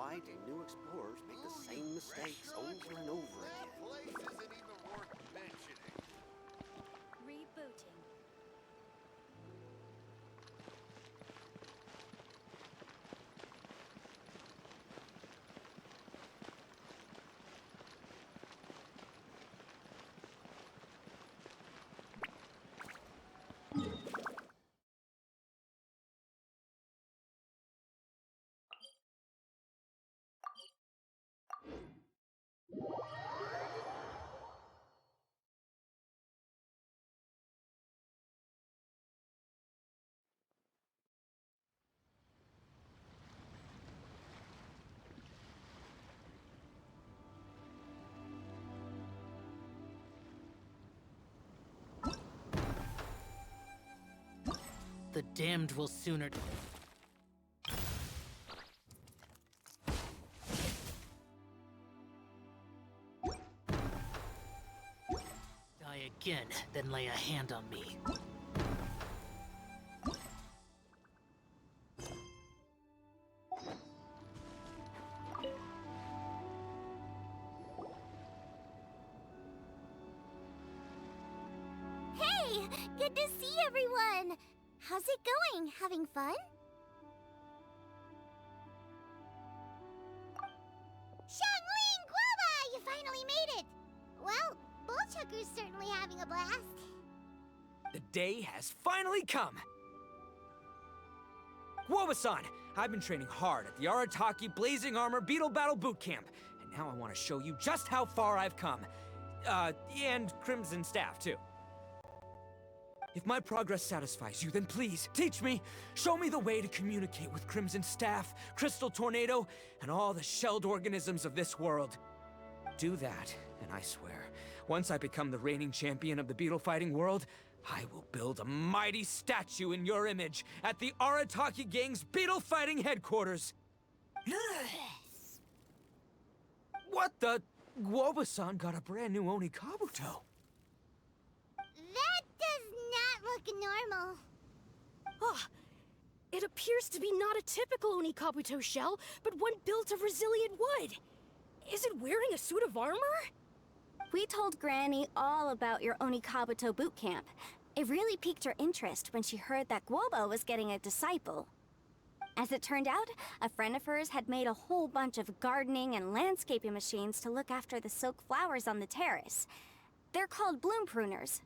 fight and new explorers make the same mistakes over and over That again. place isn't even worth mentioning. Rebooting. The damned will sooner... die again than lay a hand on me. Hey! Good to see everyone! How's it going? Having fun? Xiangling Guoba! You finally made it! Well, Bullchucker's certainly having a blast. The day has finally come! Guoba-san, I've been training hard at the Arataki Blazing Armor Beetle Battle Boot Camp, and now I want to show you just how far I've come. And Crimson Staff, too. If my progress satisfies you, then please, teach me! Show me the way to communicate with Crimson Staff, Crystal Tornado, and all the shelled organisms of this world. Do that, and I swear, once I become the reigning champion of the beetle fighting world, I will build a mighty statue in your image at the Arataki Gang's beetle fighting headquarters. What the? Guoba-san got a brand new Oni Kabuto. That does not look normal. Ah, it appears to be not a typical Onikabuto shell, but one built of resilient wood. Is it wearing a suit of armor? We told Granny all about your Onikabuto boot camp. It really piqued her interest when she heard that Guoba was getting a disciple. As it turned out, a friend of hers had made a whole bunch of gardening and landscaping machines to look after the silk flowers on the terrace. They're called bloom pruners.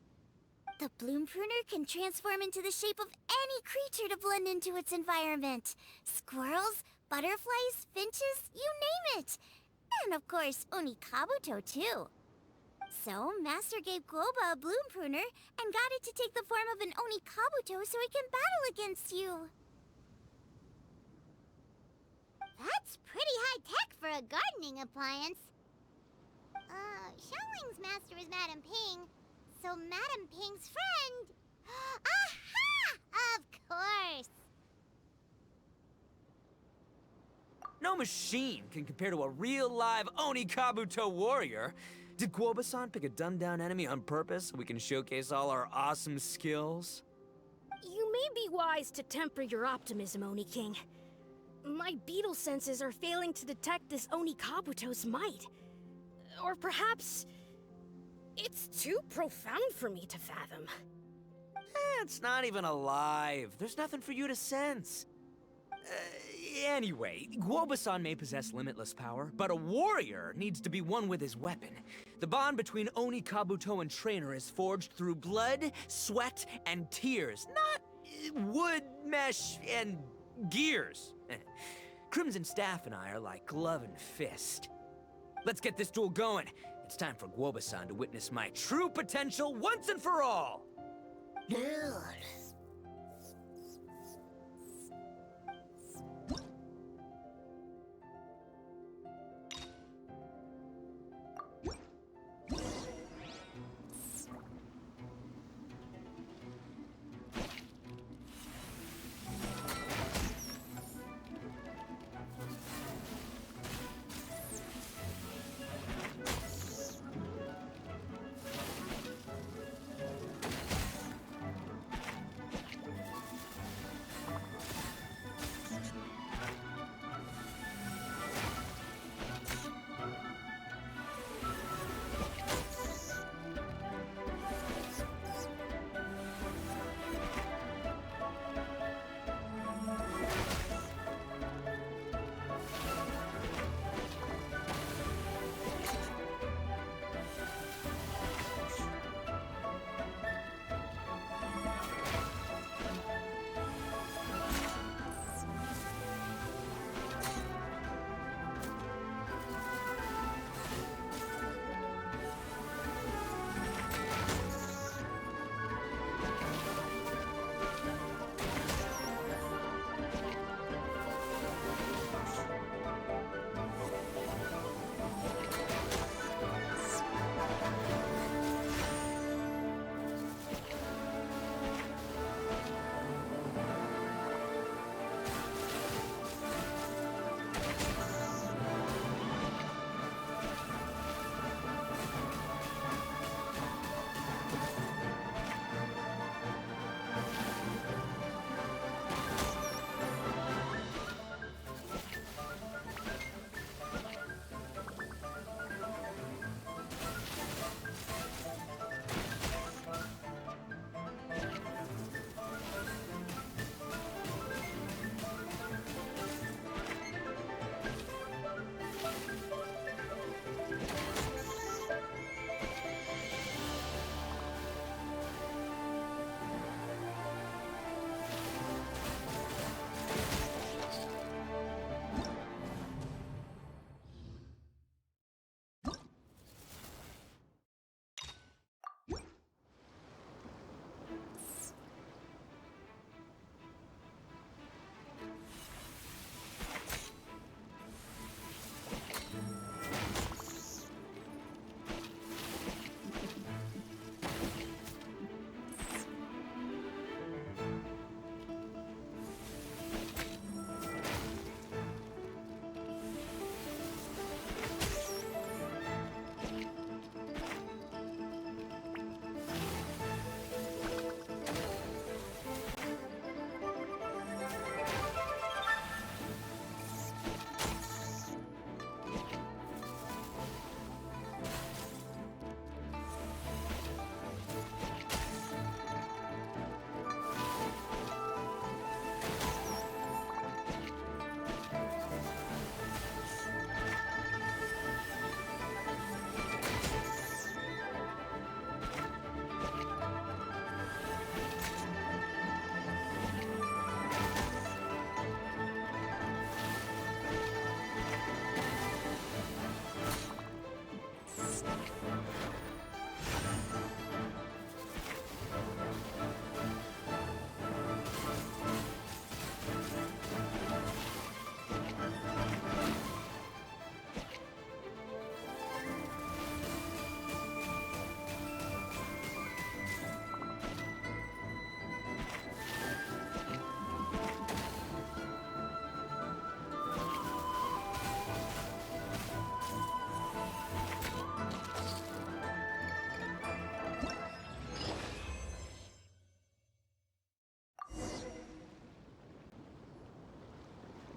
The bloom pruner can transform into the shape of any creature to blend into its environment. Squirrels, butterflies, finches, you name it. And of course, Onikabuto too. So, Master gave Guoba a bloom pruner and got it to take the form of an Onikabuto so it can battle against you. That's pretty high-tech for a gardening appliance. Xiangling's master is Madame Ping, so Madame Ping's friend... Aha! Of course! No machine can compare to a real live Oni Kabuto warrior. Did Guoba-san pick a dumbed-down enemy on purpose so we can showcase all our awesome skills? You may be wise to temper your optimism, Oni King. My beetle senses are failing to detect this Onikabuto's might. Or perhaps... it's too profound for me to fathom. It's not even alive. There's nothing for you to sense. Anyway, Guoba-san may possess limitless power, but a warrior needs to be one with his weapon. The bond between Oni Kabuto and trainer is forged through blood, sweat, and tears, not wood, mesh, and gears. Crimson Staff and I are like glove and fist. Let's get this duel going. It's time for Guoba-san to witness my true potential once and for all.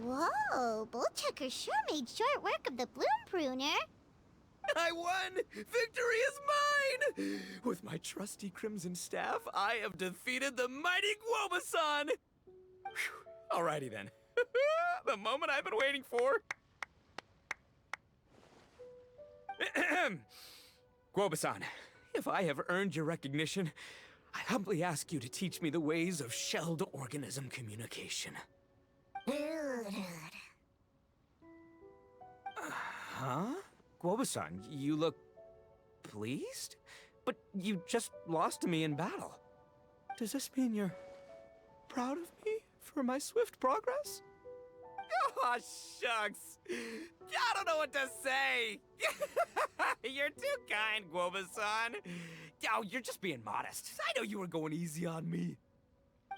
Whoa, Bullchucker sure made short work of the Bloom Pruner. I won! Victory is mine! With my trusty Crimson Staff, I have defeated the mighty Guoba-san! Whew. Alrighty then. The moment I've been waiting for. Guoba-san, if I have earned your recognition, I humbly ask you to teach me the ways of shelled organism communication. Huh? Guoba-san, you look pleased? But you just lost to me in battle. Does this mean you're proud of me for my swift progress? Oh, shucks. I don't know what to say. You're too kind, Guoba-san. Oh, you're just being modest. I know you were going easy on me.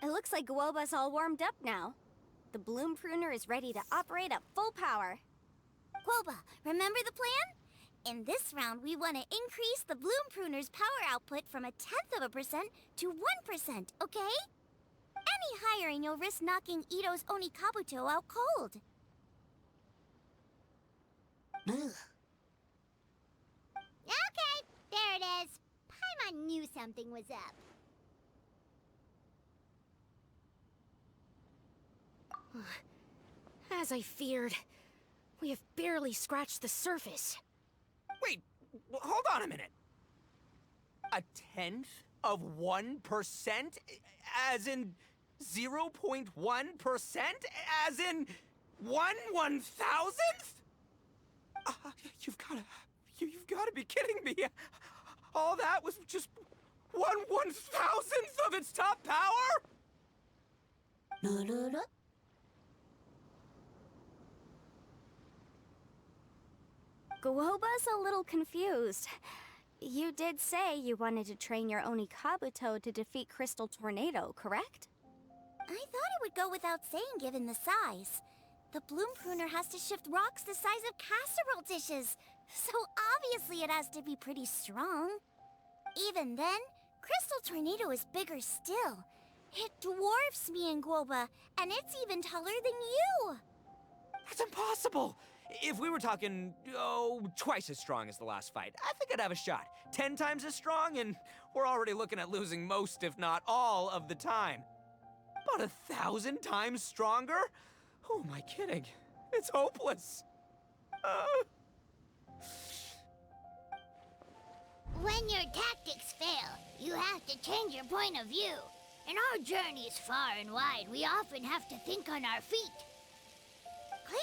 It looks like Guoba's all warmed up now. The Bloom Pruner is ready to operate at full power. Guoba, remember the plan? In this round, we want to increase the Bloom Pruner's power output from 0.1% to 1%, okay? Any higher and you'll risk knocking Ito's Oni Kabuto out cold. Okay, there it is. Paimon knew something was up. As I feared, we have barely scratched the surface. Wait, hold on a minute. 1/10 of 1%? As in 0.1%? As in 1/1000th? You've gotta be kidding me. All that was just 1/1000th of its top power? Guoba's a little confused. You did say you wanted to train your Oni Kabuto to defeat Crystal Tornado, correct? I thought it would go without saying given the size. The Bloom Pruner has to shift rocks the size of casserole dishes, so obviously it has to be pretty strong. Even then, Crystal Tornado is bigger still. It dwarfs me and Guoba, and it's even taller than you. That's impossible! If we were talking, twice as strong as the last fight, I think I'd have a shot. 10 times as strong, and we're already looking at losing most, if not all, of the time. But 1,000 times stronger? Who am I kidding? It's hopeless. When your tactics fail, you have to change your point of view. In our journeys far and wide, we often have to think on our feet.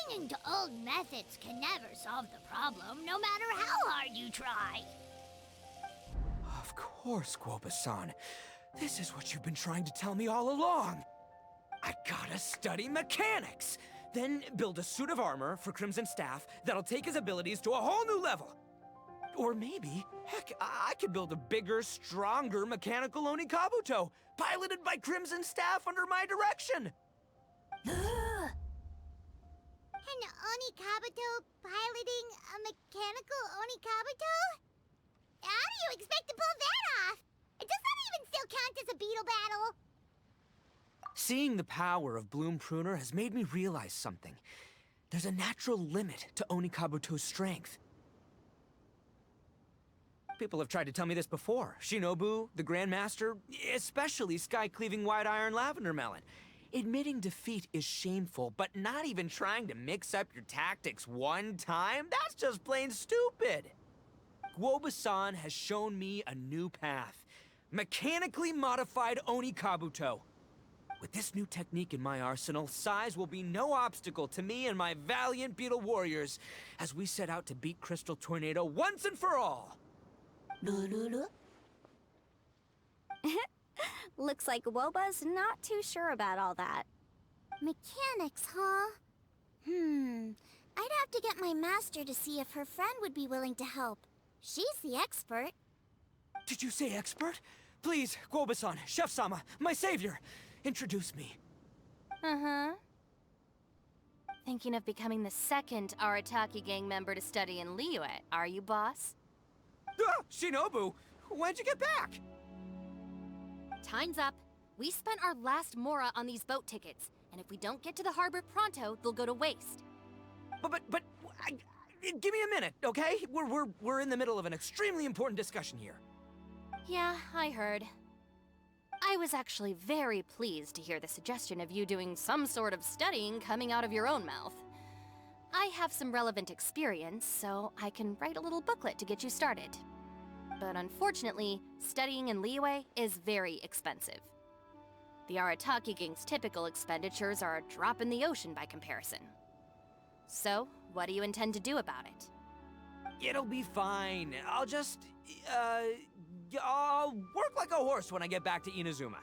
Clinging to old methods can never solve the problem, no matter how hard you try. Of course, Guoba-san. This is what you've been trying to tell me all along. I gotta study mechanics, then build a suit of armor for Crimson Staff that'll take his abilities to a whole new level. Or maybe, heck, I could build a bigger, stronger mechanical Oni Kabuto, piloted by Crimson Staff under my direction. An Oni Kabuto piloting a mechanical Oni Kabuto? How do you expect to pull that off? Does that even still count as a beetle battle? Seeing the power of Bloom Pruner has made me realize something. There's a natural limit to Oni Kabuto's strength. People have tried to tell me this before. Shinobu, the Grandmaster, especially Sky-Cleaving White Iron Lavender Melon. Admitting defeat is shameful, but not even trying to mix up your tactics one time? That's just plain stupid! Guoba-san has shown me a new path. Mechanically modified Oni Kabuto. With this new technique in my arsenal, size will be no obstacle to me and my valiant beetle warriors as we set out to beat Crystal Tornado once and for all! Looks like Guoba's not too sure about all that. Mechanics, huh? I'd have to get my master to see if her friend would be willing to help. She's the expert. Did you say expert? Please, Guoba-san, Chef-sama, my savior, introduce me. Thinking of becoming the second Arataki gang member to study in Liyue, are you, boss? Shinobu, when'd you get back? Time's up. We spent our last Mora on these boat tickets, and if we don't get to the harbor pronto, they'll go to waste. Give me a minute, okay? We're in the middle of an extremely important discussion here. Yeah, I heard. I was actually very pleased to hear the suggestion of you doing some sort of studying coming out of your own mouth. I have some relevant experience, so I can write a little booklet to get you started. But unfortunately, studying in Liyue is very expensive. The Arataki gang's typical expenditures are a drop in the ocean by comparison. So, what do you intend to do about it? It'll be fine. I'll work like a horse when I get back to Inazuma.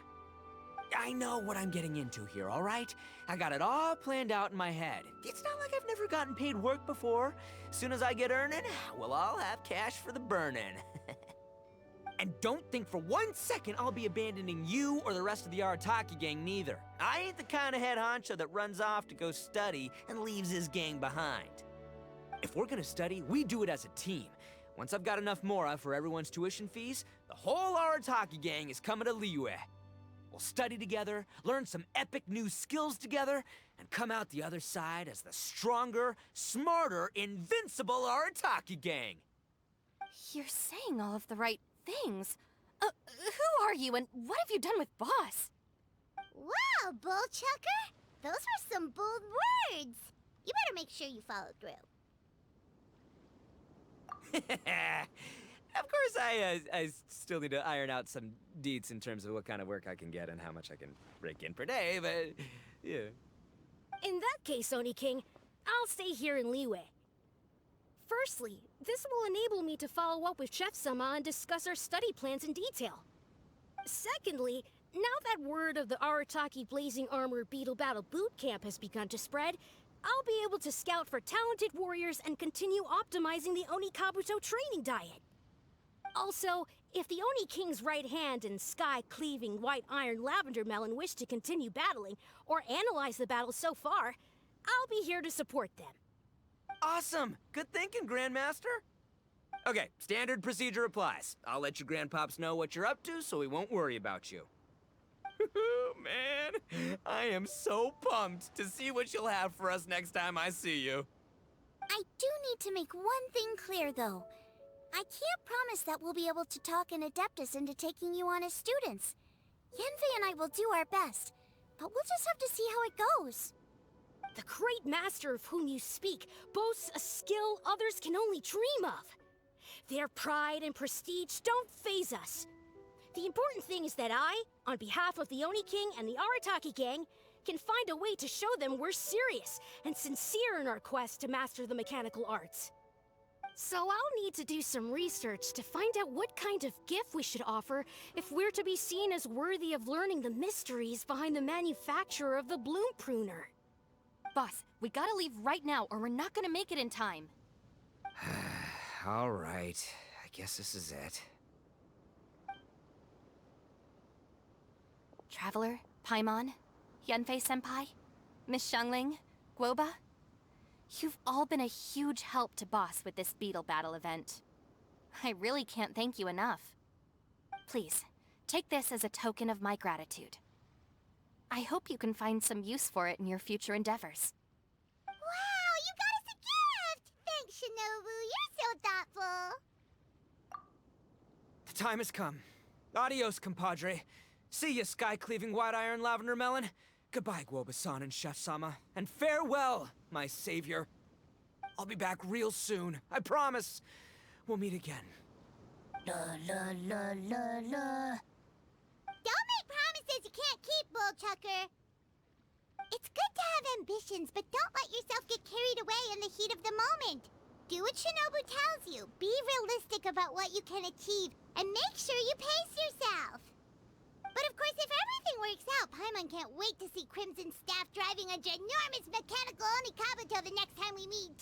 I know what I'm getting into here, all right? I got it all planned out in my head. It's not like I've never gotten paid work before. As soon as I get earning, we'll all have cash for the burning. And don't think for 1 second I'll be abandoning you or the rest of the Arataki gang neither. I ain't the kind of head honcho that runs off to go study and leaves his gang behind. If we're gonna study, we do it as a team. Once I've got enough mora for everyone's tuition fees, the whole Arataki gang is coming to Liyue. We'll study together, learn some epic new skills together, and come out the other side as the stronger, smarter, invincible Arataki gang. You're saying all of the right things. Who are you and what have you done with Boss? Wow, Bullchucker! Those were some bold words! You better make sure you follow through. Of course, I still need to iron out some deets in terms of what kind of work I can get and how much I can rake in per day, but yeah. In that case, Oni King, I'll stay here in Liyue. Firstly, this will enable me to follow up with Chef-sama and discuss our study plans in detail. Secondly, now that word of the Arataki Blazing Armor Beetle Battle Boot Camp has begun to spread, I'll be able to scout for talented warriors and continue optimizing the Oni Kabuto training diet. Also, if the Oni King's right hand and sky-cleaving white iron lavender melon wish to continue battling, or analyze the battle so far, I'll be here to support them. Awesome! Good thinking, Grandmaster! Okay, standard procedure applies. I'll let you grandpops know what you're up to so we won't worry about you. Man, I am so pumped to see what you'll have for us next time I see you. I do need to make one thing clear, though. I can't promise that we'll be able to talk an Adeptus into taking you on as students. Yenvei and I will do our best, but we'll just have to see how it goes. The great master of whom you speak boasts a skill others can only dream of. Their pride and prestige don't faze us. The important thing is that I, on behalf of the Oni King and the Arataki gang, can find a way to show them we're serious and sincere in our quest to master the mechanical arts. So I'll need to do some research to find out what kind of gift we should offer if we're to be seen as worthy of learning the mysteries behind the manufacture of the bloom pruner. Boss, we gotta leave right now or we're not gonna make it in time. All right, I guess this is it. Traveler, Paimon, Yenfei-senpai, Miss Xiangling, Guoba. You've all been a huge help to Boss with this beetle battle event. I really can't thank you enough. Please, take this as a token of my gratitude. I hope you can find some use for it in your future endeavors. Wow, you got us a gift! Thanks, Shinobu. You're so thoughtful. The time has come. Adios, compadre. See ya, sky-cleaving white iron lavender melon. Goodbye, Guoba-san and Chef-sama. And farewell, my savior. I'll be back real soon. I promise. We'll meet again. La la la la la. Don't make promises you can't keep, Bullchucker. It's good to have ambitions, but don't let yourself get carried away in the heat of the moment. Do what Shinobu tells you. Be realistic about what you can achieve, and make sure you pace yourself. But of course, if everything works out, Paimon can't wait to see Crimson Staff driving a ginormous mechanical Onikabuto the next time we meet.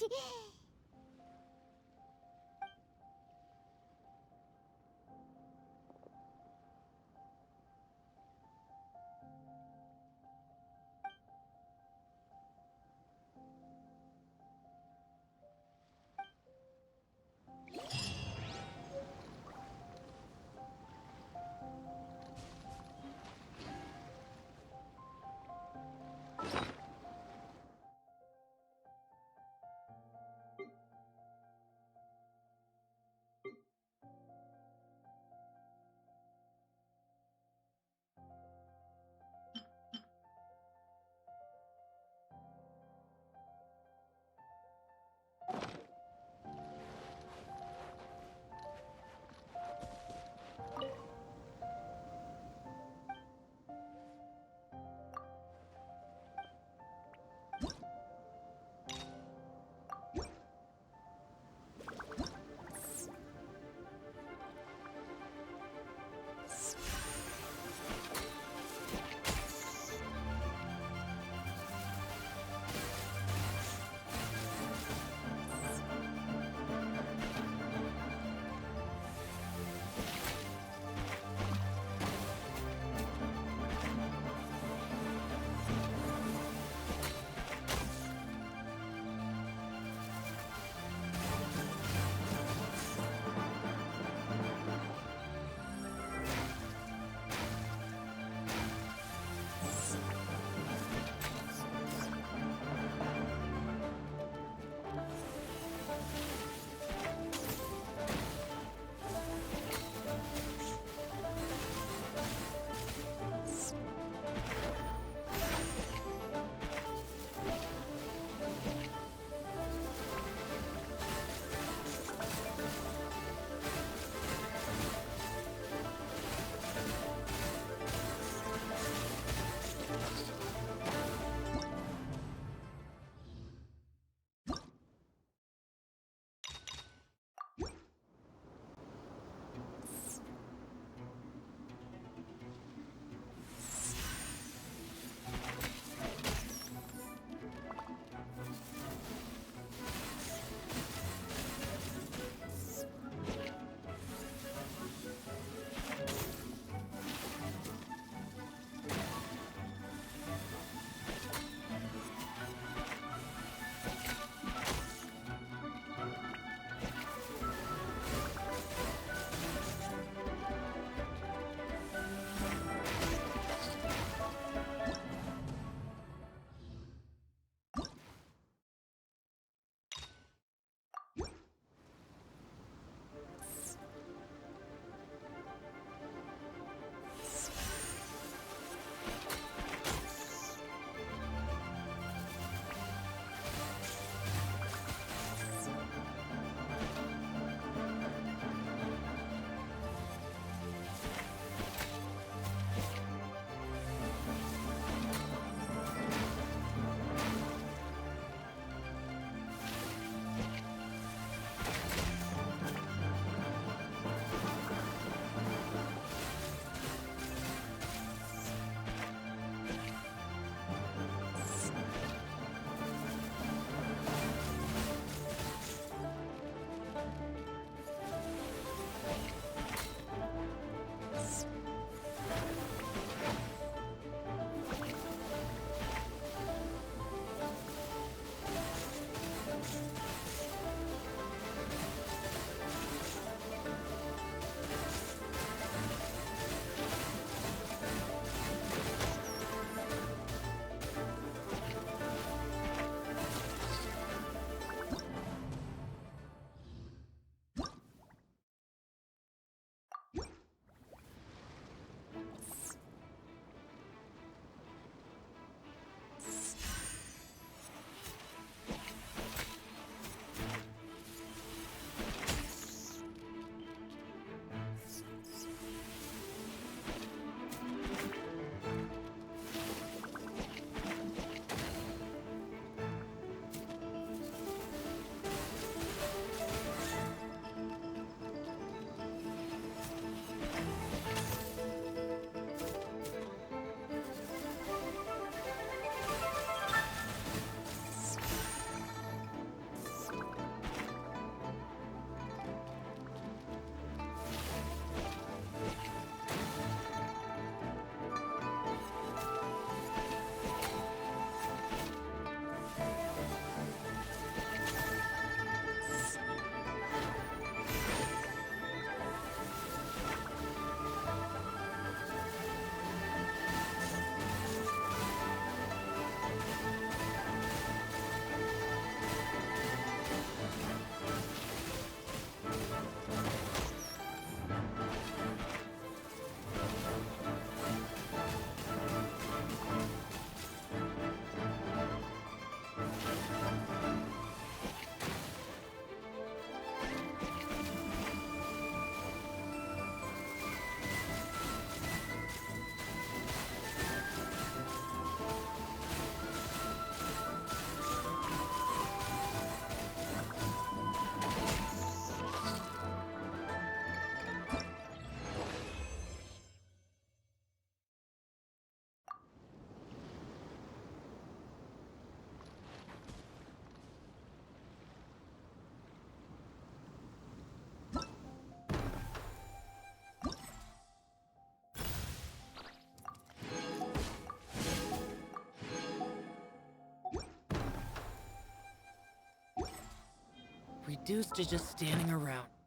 reduced to just standing around.